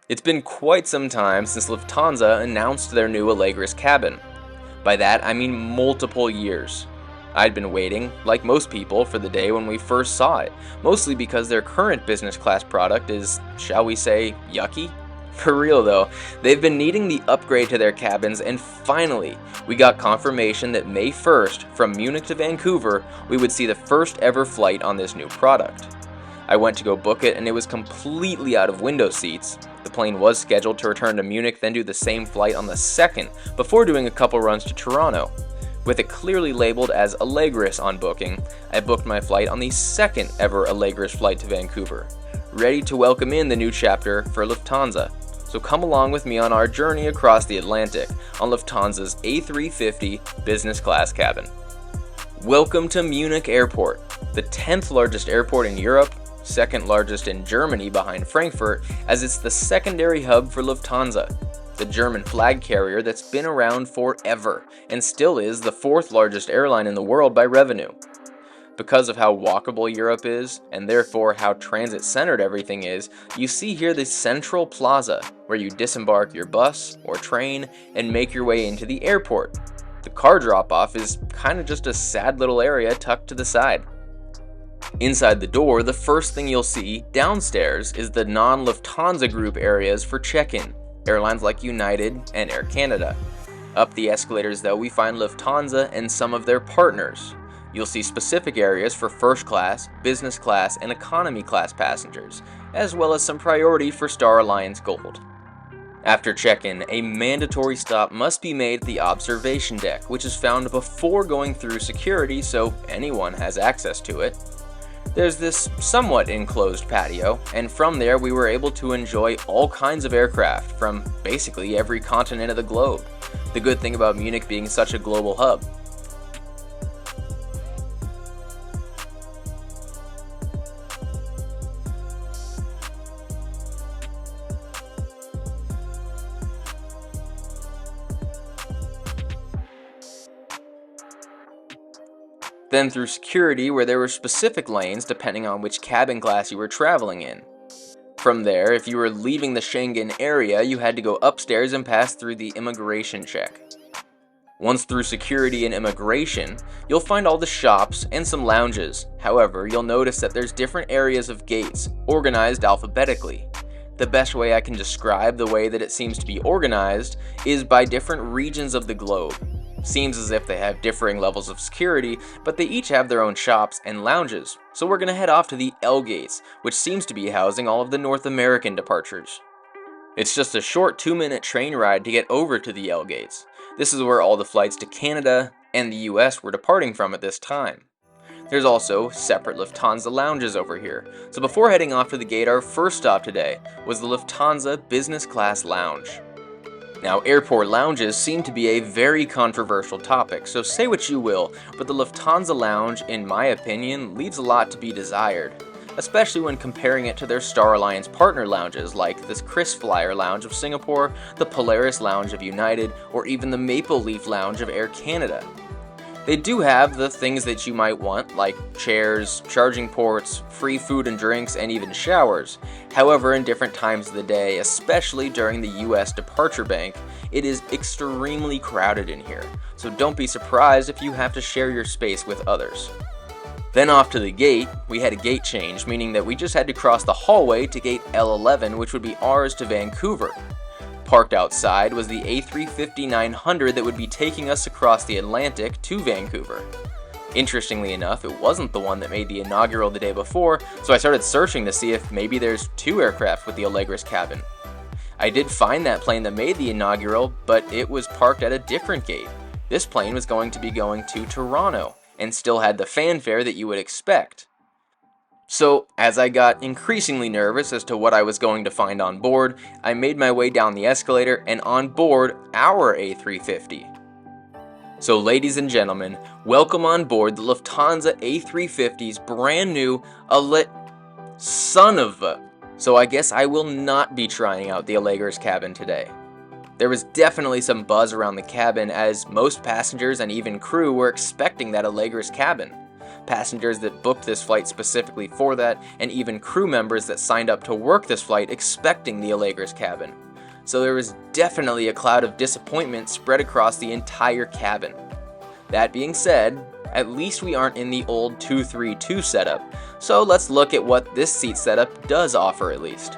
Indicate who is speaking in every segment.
Speaker 1: It's been quite some time since Lufthansa announced their new Allegris cabin. By that, I mean multiple years. I'd been waiting, like most people, for the day when we first saw it, mostly because their current business class product is, shall we say, yucky? For real though, they've been needing the upgrade to their cabins, and finally, we got confirmation that May 1st, from Munich to Vancouver, we would see the first ever flight on this new product. I went to go book it and it was completely out of window seats. The plane was scheduled to return to Munich, then do the same flight on the 2nd, before doing a couple runs to Toronto. With it clearly labeled as Allegris on booking, I booked my flight on the 2nd ever Allegris flight to Vancouver, ready to welcome in the new chapter for Lufthansa. So come along with me on our journey across the Atlantic on Lufthansa's A350 business class cabin. Welcome to Munich Airport, the 10th largest airport in Europe, second largest in Germany behind Frankfurt, as it's the secondary hub for Lufthansa, the German flag carrier that's been around forever and still is the 4th largest airline in the world by revenue. Because of how walkable Europe is, and therefore how transit-centered everything is, you see here the central plaza, where you disembark your bus or train and make your way into the airport. The car drop-off is kind of just a sad little area tucked to the side. Inside the door, the first thing you'll see downstairs is the non-Lufthansa group areas for check-in, airlines like United and Air Canada. Up the escalators though, we find Lufthansa and some of their partners. You'll see specific areas for first class, business class, and economy class passengers, as well as some priority for Star Alliance Gold. After check-in, a mandatory stop must be made at the observation deck, which is found before going through security so anyone has access to it. There's this somewhat enclosed patio, and from there we were able to enjoy all kinds of aircraft from basically every continent of the globe. The good thing about Munich being such a global hub. Then through security, where there were specific lanes depending on which cabin class you were traveling in. From there, if you were leaving the Schengen area, you had to go upstairs and pass through the immigration check. Once through security and immigration, you'll find all the shops and some lounges. However, you'll notice that there's different areas of gates, organized alphabetically. The best way I can describe the way that it seems to be organized is by different regions of the globe. Seems as if they have differing levels of security, but they each have their own shops and lounges. So we're gonna head off to the L gates, which seems to be housing all of the North American departures. It's just a short 2-minute train ride to get over to the L gates. This is where all the flights to Canada and the US were departing from at this time. There's also separate Lufthansa lounges over here. So before heading off to the gate, our first stop today was the Lufthansa Business Class Lounge. Now, airport lounges seem to be a very controversial topic, so say what you will, but the Lufthansa Lounge, in my opinion, leaves a lot to be desired, especially when comparing it to their Star Alliance partner lounges like the KrisFlyer Lounge of Singapore, the Polaris Lounge of United, or even the Maple Leaf Lounge of Air Canada. They do have the things that you might want, like chairs, charging ports, free food and drinks, and even showers. However, in different times of the day, especially during the US departure bank, it is extremely crowded in here, so don't be surprised if you have to share your space with others. Then off to the gate, we had a gate change, meaning that we just had to cross the hallway to gate L11, which would be ours to Vancouver. Parked outside was the A350-900 that would be taking us across the Atlantic to Vancouver. Interestingly enough, it wasn't the one that made the inaugural the day before, so I started searching to see if maybe there's 2 aircraft with the Allegris cabin. I did find that plane that made the inaugural, but it was parked at a different gate. This plane was going to be going to Toronto, and still had the fanfare that you would expect. So, as I got increasingly nervous as to what I was going to find on board, I made my way down the escalator and on board our A350. So ladies and gentlemen, welcome on board the Lufthansa A350's brand new son of a... So I guess I will not be trying out the Allegris cabin today. There was definitely some buzz around the cabin as most passengers and even crew were expecting that Allegris cabin. passengers that booked this flight specifically for that, and even crew members that signed up to work this flight expecting the Allegris cabin. So there was definitely a cloud of disappointment spread across the entire cabin. That being said, at least we aren't in the old 232 setup, so let's look at what this seat setup does offer at least.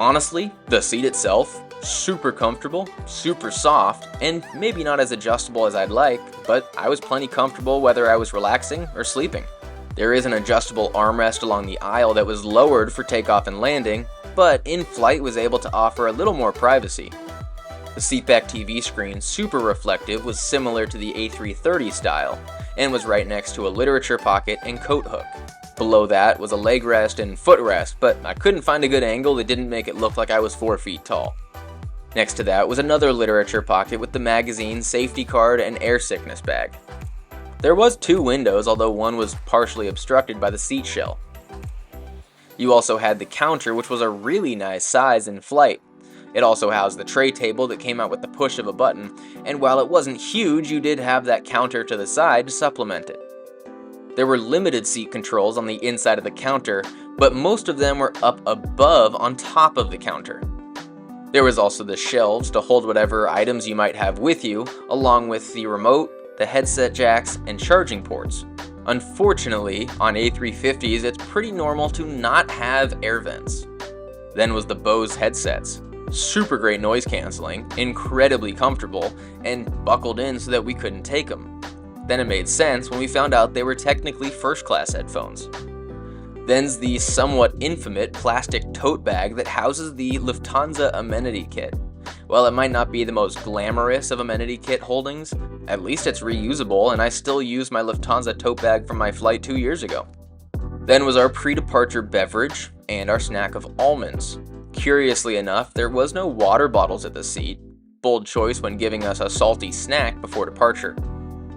Speaker 1: Honestly, the seat itself, super comfortable, super soft, and maybe not as adjustable as I'd like, but I was plenty comfortable whether I was relaxing or sleeping. There is an adjustable armrest along the aisle that was lowered for takeoff and landing, but in flight was able to offer a little more privacy. The seatback TV screen, super reflective, was similar to the A330 style, and was right next to a literature pocket and coat hook. Below that was a leg rest and footrest, but I couldn't find a good angle that didn't make it look like I was 4 feet tall. Next to that was another literature pocket with the magazine, safety card, and air sickness bag. There was 2 windows, although one was partially obstructed by the seat shell. You also had the counter, which was a really nice size in flight. It also housed the tray table that came out with the push of a button, and while it wasn't huge, you did have that counter to the side to supplement it. There were limited seat controls on the inside of the counter, but most of them were up above on top of the counter. There was also the shelves to hold whatever items you might have with you, along with the remote, the headset jacks, and charging ports. Unfortunately, on A350s, it's pretty normal to not have air vents. Then was the Bose headsets. Super great noise canceling, incredibly comfortable, and buckled in so that we couldn't take them. Then it made sense when we found out they were technically first class headphones. Then's the somewhat infamous plastic tote bag that houses the Lufthansa amenity kit. While it might not be the most glamorous of amenity kit holdings, at least it's reusable, and I still use my Lufthansa tote bag from my flight 2 years ago. Then was our pre-departure beverage and our snack of almonds. Curiously enough, there was no water bottles at the seat, bold choice when giving us a salty snack before departure.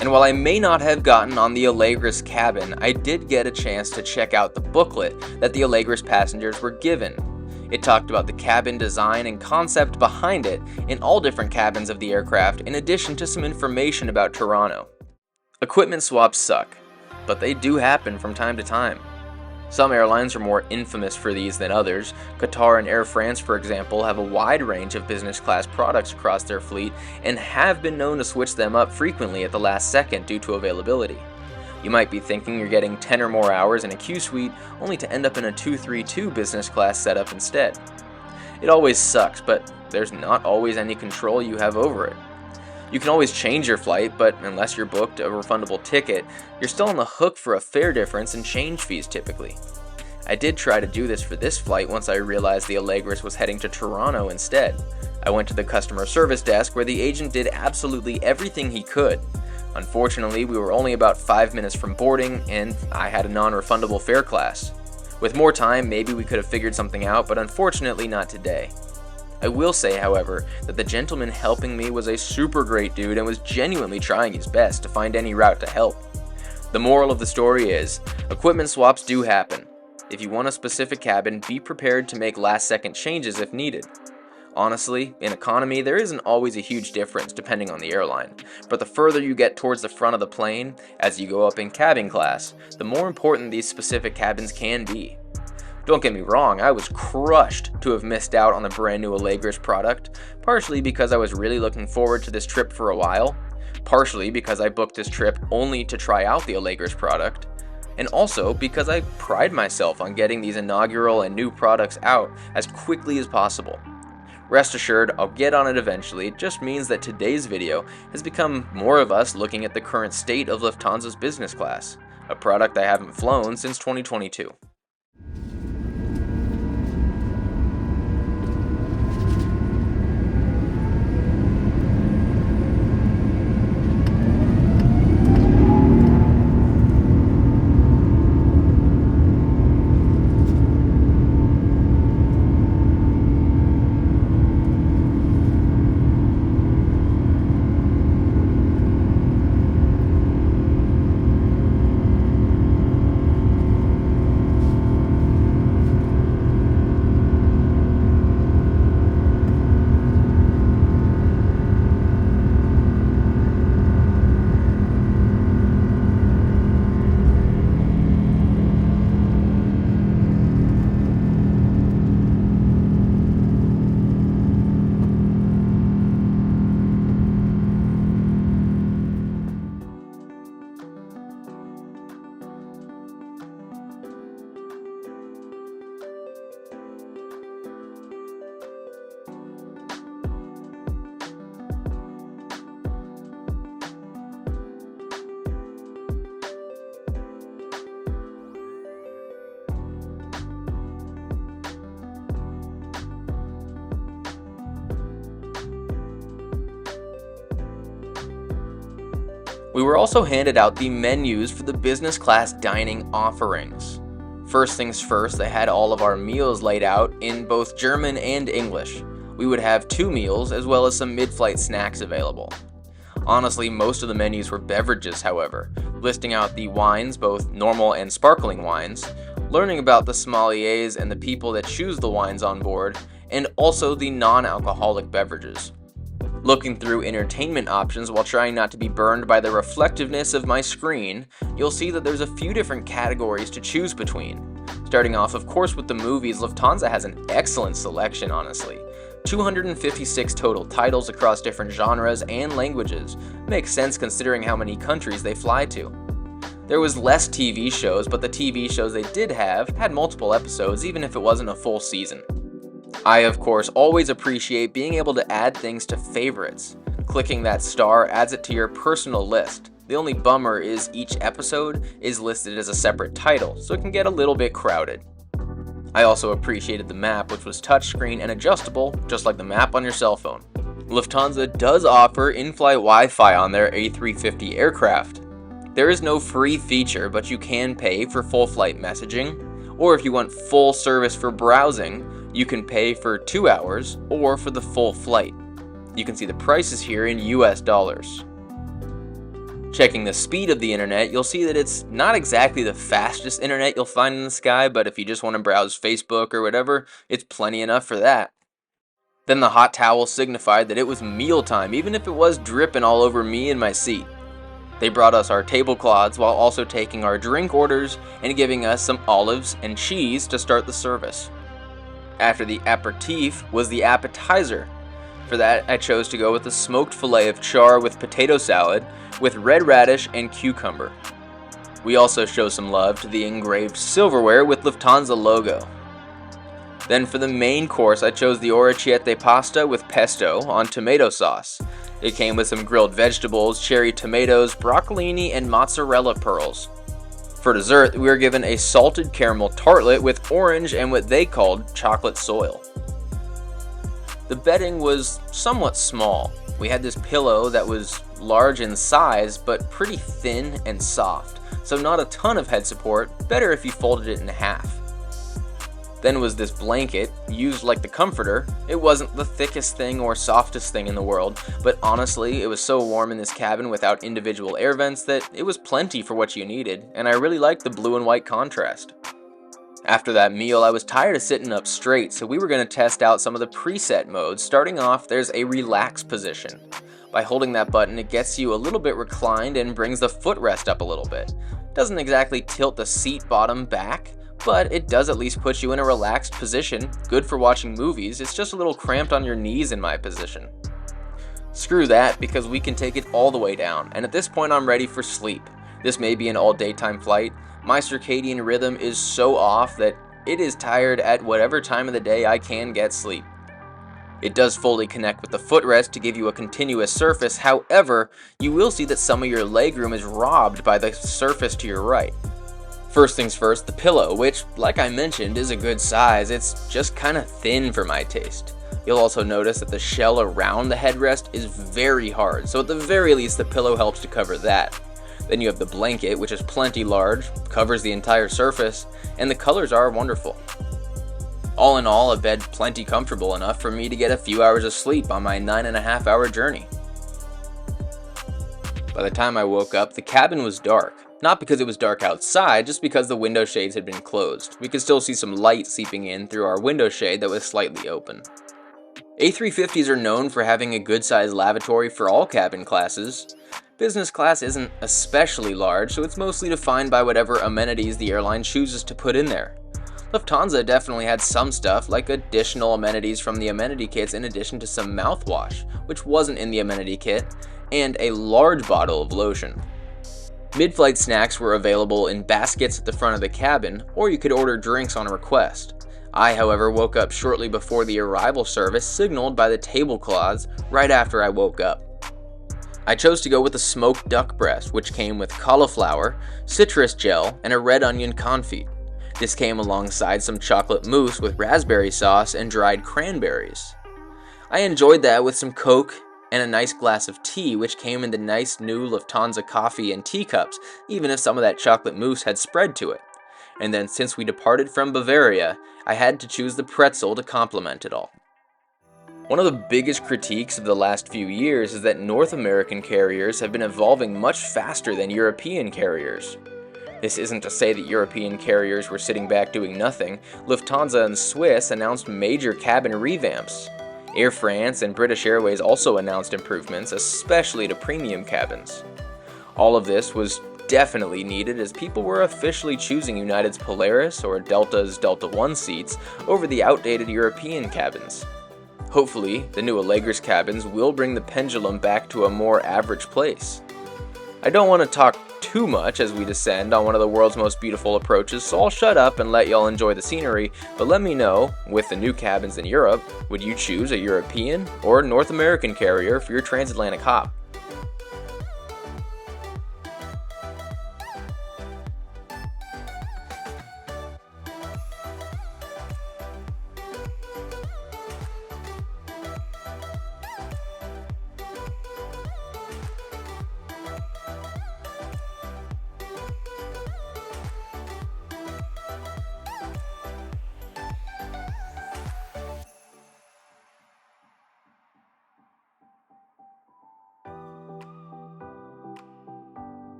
Speaker 1: And while I may not have gotten on the Allegris cabin, I did get a chance to check out the booklet that the Allegris passengers were given. It talked about the cabin design and concept behind it in all different cabins of the aircraft, in addition to some information about Toronto. Equipment swaps suck, but they do happen from time to time. Some airlines are more infamous for these than others. Qatar and Air France, for example, have a wide range of business class products across their fleet and have been known to switch them up frequently at the last second due to availability. You might be thinking you're getting 10 or more hours in a Q suite only to end up in a 232 business class setup instead. It always sucks, but there's not always any control you have over it. You can always change your flight, but unless you're booked a refundable ticket, you're still on the hook for a fare difference and change fees typically. I did try to do this for this flight once I realized the Allegris was heading to Toronto instead. I went to the customer service desk where the agent did absolutely everything he could. Unfortunately, we were only about 5 minutes from boarding, and I had a non-refundable fare class. With more time, maybe we could have figured something out, but unfortunately not today. I will say, however, that the gentleman helping me was a super great dude and was genuinely trying his best to find any route to help. The moral of the story is, equipment swaps do happen. If you want a specific cabin, be prepared to make last-second changes if needed. Honestly, in economy, there isn't always a huge difference depending on the airline, but the further you get towards the front of the plane, as you go up in cabin class, the more important these specific cabins can be. Don't get me wrong, I was crushed to have missed out on the brand new Allegris product, partially because I was really looking forward to this trip for a while, partially because I booked this trip only to try out the Allegris product, and also because I pride myself on getting these inaugural and new products out as quickly as possible. Rest assured, I'll get on it eventually. It just means that today's video has become more of us looking at the current state of Lufthansa's business class, a product I haven't flown since 2022. We were also handed out the menus for the business class dining offerings. First things first, they had all of our meals laid out in both German and English. We would have 2 meals as well as some mid-flight snacks available. Honestly, most of the menus were beverages, however, listing out the wines, both normal and sparkling wines, learning about the sommeliers and the people that choose the wines on board, and also the non-alcoholic beverages. Looking through entertainment options while trying not to be burned by the reflectiveness of my screen, you'll see that there's a few different categories to choose between. Starting off, of course, with the movies, Lufthansa has an excellent selection, honestly. 256 total titles across different genres and languages. Makes sense considering how many countries they fly to. There was less TV shows, but the TV shows they did have had multiple episodes, even if it wasn't a full season. I, of course, always appreciate being able to add things to favorites. Clicking that star adds it to your personal list. The only bummer is each episode is listed as a separate title, so it can get a little bit crowded. I also appreciated the map, which was touchscreen and adjustable, just like the map on your cell phone. Lufthansa does offer in-flight Wi-Fi on their A350 aircraft. There is no free feature, but you can pay for full flight messaging, or if you want full service for browsing, you can pay for 2 hours or for the full flight. You can see the prices here in US dollars. Checking the speed of the internet, you'll see that it's not exactly the fastest internet you'll find in the sky, but if you just want to browse Facebook or whatever, it's plenty enough for that. Then the hot towel signified that it was mealtime, even if it was dripping all over me and my seat. They brought us our tablecloths while also taking our drink orders and giving us some olives and cheese to start the service. After the aperitif was the appetizer. For that, I chose to go with a smoked fillet of char with potato salad with red radish and cucumber. We also show some love to the engraved silverware with Lufthansa logo. Then for the main course, I chose the orecchiette pasta with pesto on tomato sauce. It came with some grilled vegetables, cherry tomatoes, broccolini, and mozzarella pearls. For dessert, we were given a salted caramel tartlet with orange and what they called chocolate soil. The bedding was somewhat small. We had this pillow that was large in size but pretty thin and soft, so not a ton of head support, better if you folded it in half. Then was this blanket, used like the comforter. It wasn't the thickest thing or softest thing in the world, but honestly, it was so warm in this cabin without individual air vents that it was plenty for what you needed, and I really liked the blue and white contrast. After that meal, I was tired of sitting up straight, so we were going to test out some of the preset modes. Starting off, there's a relax position. By holding that button, it gets you a little bit reclined and brings the footrest up a little bit. Doesn't exactly tilt the seat bottom back, but it does at least put you in a relaxed position, good for watching movies. It's just a little cramped on your knees in my position. Screw that, because we can take it all the way down, and at this point I'm ready for sleep. This may be an all daytime flight. My circadian rhythm is so off that it is tired at whatever time of the day I can get sleep. It does fully connect with the footrest to give you a continuous surface, however, you will see that some of your legroom is robbed by the surface to your right. First things first, the pillow, which, like I mentioned, is a good size. It's just kind of thin for my taste. You'll also notice that the shell around the headrest is very hard, so at the very least the pillow helps to cover that. Then you have the blanket, which is plenty large, covers the entire surface, and the colors are wonderful. All in all, a bed plenty comfortable enough for me to get a few hours of sleep on my 9.5-hour journey. By the time I woke up, the cabin was dark. Not because it was dark outside, just because the window shades had been closed. We could still see some light seeping in through our window shade that was slightly open. A350s are known for having a good-sized lavatory for all cabin classes. Business class isn't especially large, so it's mostly defined by whatever amenities the airline chooses to put in there. Lufthansa definitely had some stuff, like additional amenities from the amenity kits in addition to some mouthwash, which wasn't in the amenity kit, and a large bottle of lotion. Mid-flight snacks were available in baskets at the front of the cabin, or you could order drinks on request. I, however, woke up shortly before the arrival service signaled by the tablecloths right after I woke up. I chose to go with a smoked duck breast, which came with cauliflower, citrus gel, and a red onion confit. This came alongside some chocolate mousse with raspberry sauce and dried cranberries. I enjoyed that with some Coke and a nice glass of tea, which came in the nice new Lufthansa coffee and teacups, even if some of that chocolate mousse had spread to it. And then since we departed from Bavaria, I had to choose the pretzel to complement it all. One of the biggest critiques of the last few years is that North American carriers have been evolving much faster than European carriers. This isn't to say that European carriers were sitting back doing nothing. Lufthansa and Swiss announced major cabin revamps. Air France and British Airways also announced improvements, especially to premium cabins. All of this was definitely needed as people were officially choosing United's Polaris or Delta's Delta One seats over the outdated European cabins. Hopefully, the new Allegris cabins will bring the pendulum back to a more average place. I don't want to talk too much as we descend on one of the world's most beautiful approaches, so I'll shut up and let y'all enjoy the scenery, but let me know, with the new cabins in Europe, would you choose a European or North American carrier for your transatlantic hop?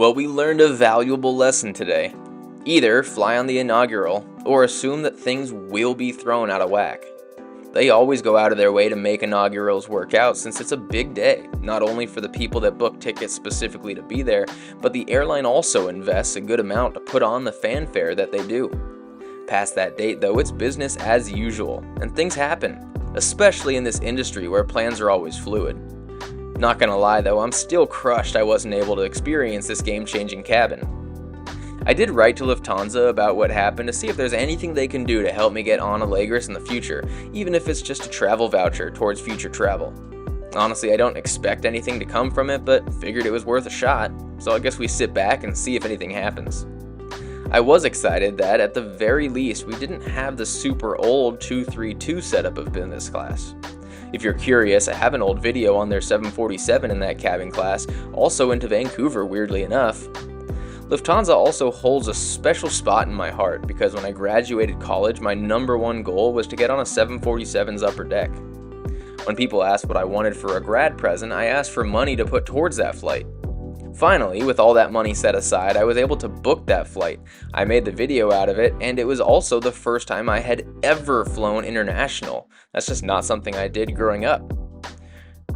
Speaker 1: Well, we learned a valuable lesson today. Either fly on the inaugural, or assume that things will be thrown out of whack. They always go out of their way to make inaugurals work out since it's a big day, not only for the people that book tickets specifically to be there, but the airline also invests a good amount to put on the fanfare that they do. Past that date though, it's business as usual, and things happen, especially in this industry where plans are always fluid. Not gonna lie though, I'm still crushed I wasn't able to experience this game-changing cabin. I did write to Lufthansa about what happened to see if there's anything they can do to help me get on Allegris in the future, even if it's just a travel voucher towards future travel. Honestly, I don't expect anything to come from it, but figured it was worth a shot, so I guess we sit back and see if anything happens. I was excited that, at the very least, we didn't have the super old 232 setup of business class. If you're curious, I have an old video on their 747 in that cabin class, also into Vancouver weirdly enough. Lufthansa also holds a special spot in my heart because when I graduated college, my #1 goal was to get on a 747's upper deck. When people asked what I wanted for a grad present, I asked for money to put towards that flight. Finally, with all that money set aside, I was able to book that flight. I made the video out of it, and it was also the first time I had ever flown international. That's just not something I did growing up.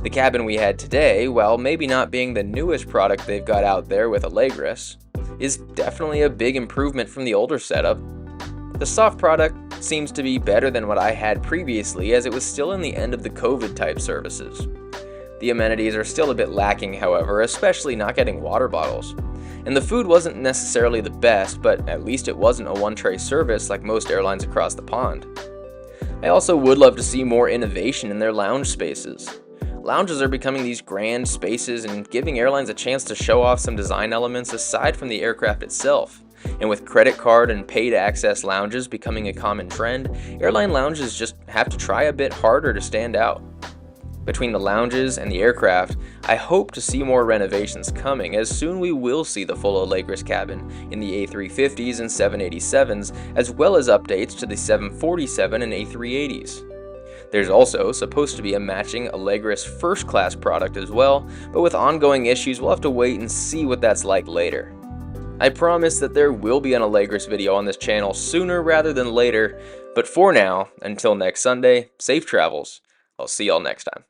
Speaker 1: The cabin we had today, while maybe not being the newest product they've got out there with Allegris, is definitely a big improvement from the older setup. The soft product seems to be better than what I had previously, as it was still in the end of the COVID type services. The amenities are still a bit lacking, however, especially not getting water bottles. And the food wasn't necessarily the best, but at least it wasn't a one-tray service like most airlines across the pond. I also would love to see more innovation in their lounge spaces. Lounges are becoming these grand spaces and giving airlines a chance to show off some design elements aside from the aircraft itself. And with credit card and paid access lounges becoming a common trend, airline lounges just have to try a bit harder to stand out. Between the lounges and the aircraft, I hope to see more renovations coming, as soon we will see the full Allegris cabin in the A350s and 787s, as well as updates to the 747 and A380s. There's also supposed to be a matching Allegris first class product as well, but with ongoing issues we'll have to wait and see what that's like later. I promise that there will be an Allegris video on this channel sooner rather than later, but for now, until next Sunday, safe travels. I'll see y'all next time.